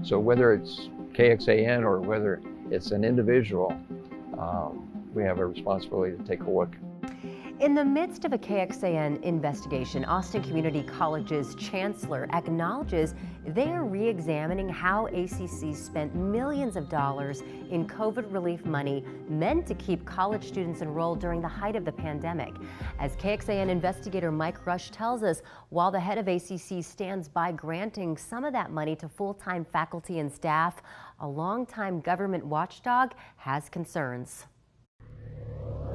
So whether it's KXAN or whether it's an individual, we have a responsibility to take a look. In the midst of a KXAN investigation, Austin Community College's chancellor acknowledges they are re-examining how ACC spent millions of dollars in COVID relief money meant to keep college students enrolled during the height of the pandemic. As KXAN investigator Mike Rush tells us, while the head of ACC stands by granting some of that money to full-time faculty and staff, a longtime government watchdog has concerns.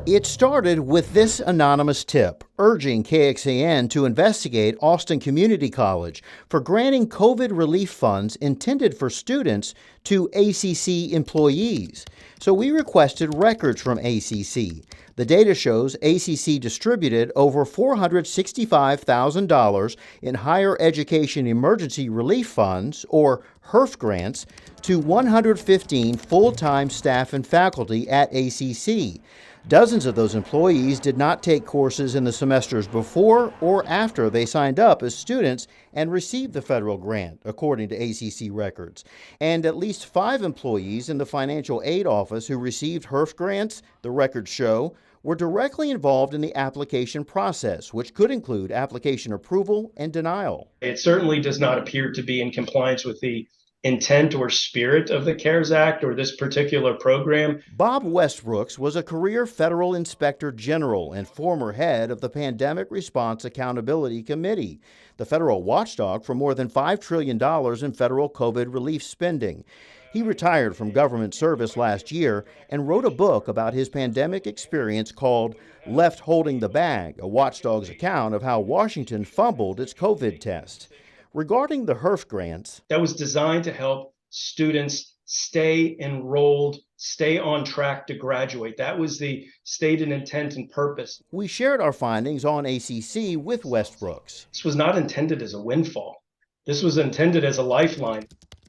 It started with this anonymous tip urging KXAN to investigate Austin Community College for granting COVID relief funds intended for students to ACC employees. So we requested records from ACC. The data shows ACC distributed over $465,000 in higher education emergency relief funds, or HERF grants, to 115 full-time staff and faculty at ACC. Dozens of those employees did not take courses in the semesters before or after they signed up as students and received the federal grant, according to ACC records. And at least 5 employees in the financial aid office who received HERF grants, the records show, were directly involved in the application process, which could include application approval and denial. It certainly does not appear to be in compliance with the intent or spirit of the CARES Act or this particular program. Bob Westbrooks was a career federal inspector general and former head of the Pandemic Response Accountability Committee, the federal watchdog for more than $5 trillion in federal COVID relief spending. He retired from government service last year and wrote a book about his pandemic experience called Left Holding the Bag, a watchdog's account of how Washington fumbled its COVID test. Regarding the HERF grants, that was designed to help students stay enrolled, stay on track to graduate. That was the stated intent and purpose. We shared our findings on ACC with Westbrooks. This was not intended as a windfall. This was intended as a lifeline.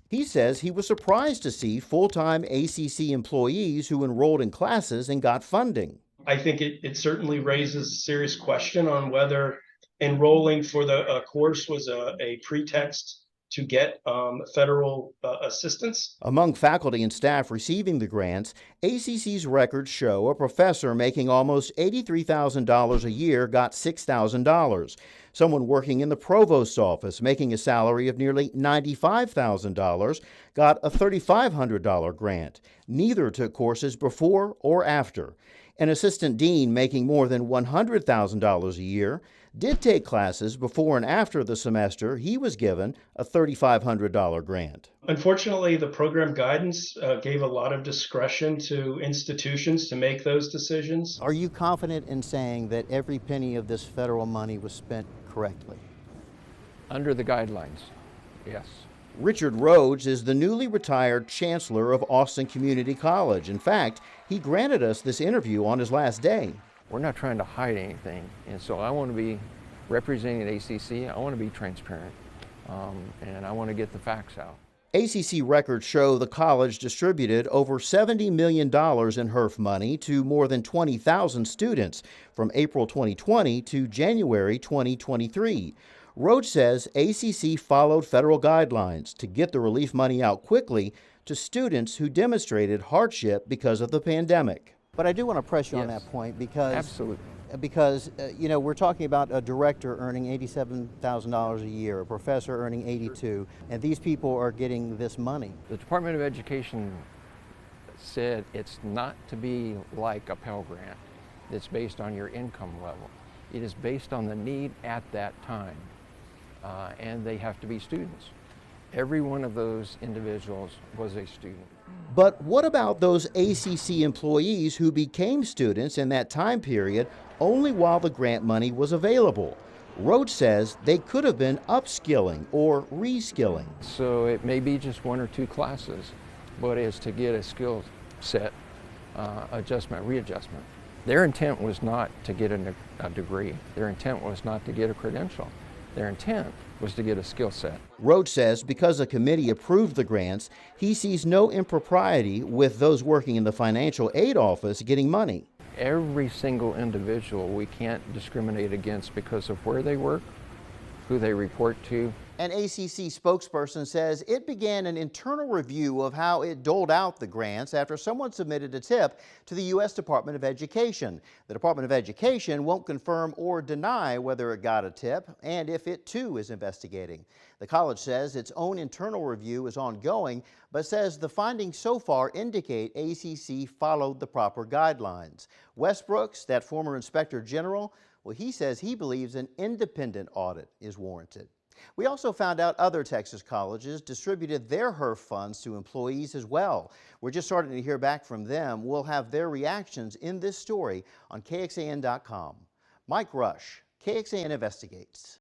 He says he was surprised to see full-time ACC employees who enrolled in classes and got funding. I think it certainly raises a serious question on whether enrolling for the course was a pretext to get federal assistance. Among faculty and staff receiving the grants, ACC's records show a professor making almost $83,000 a year got $6,000. Someone working in the provost's office making a salary of nearly $95,000 got a $3,500 grant. Neither took courses before or after. An assistant dean making more than $100,000 a year did take classes before and after the semester. He was given a $3,500 grant. Unfortunately, the program guidance gave a lot of discretion to institutions to make those decisions. Are you confident in saying that every penny of this federal money was spent correctly? Under the guidelines, yes. Richard Rhodes is the newly retired chancellor of Austin Community College. In fact, he granted us this interview on his last day. We're not trying to hide anything, and so I want to be representing ACC. I want to be transparent, and I want to get the facts out. ACC records show the college distributed over $70 million in HERF money to more than 20,000 students from April 2020 to January 2023. Rhodes says ACC followed federal guidelines to get the relief money out quickly to students who demonstrated hardship because of the pandemic. But I do want to press you on that point because absolutely. Because we're talking about a director earning $87,000 a year, a professor earning $82,000, and these people are getting this money. The Department of Education said it's not to be like a Pell Grant that's based on your income level. It is based on the need at that time, and they have to be students. Every one of those individuals was a student. But what about those ACC employees who became students in that time period only while the grant money was available? Rhodes says they could have been upskilling or reskilling. So it may be just 1 or 2 classes, but it's to get a skill set adjustment, readjustment. Their intent was not to get a degree. Their intent was not to get a credential. Their intent was to get a skill set. Rhodes says because the committee approved the grants, he sees no impropriety with those working in the financial aid office getting money. Every single individual we can't discriminate against because of where they work who they report to. An ACC spokesperson says it began an internal review of how it doled out the grants after someone submitted a tip to the U.S. Department of Education. The Department of Education won't confirm or deny whether it got a tip and if it too is investigating. The college says its own internal review is ongoing, but says the findings so far indicate ACC followed the proper guidelines. Wes Brooks, that former inspector general, well, he says he believes an independent audit is warranted. We also found out other Texas colleges distributed their HERF funds to employees as well. We're just starting to hear back from them. We'll have their reactions in this story on KXAN.com. Mike Rush, KXAN Investigates.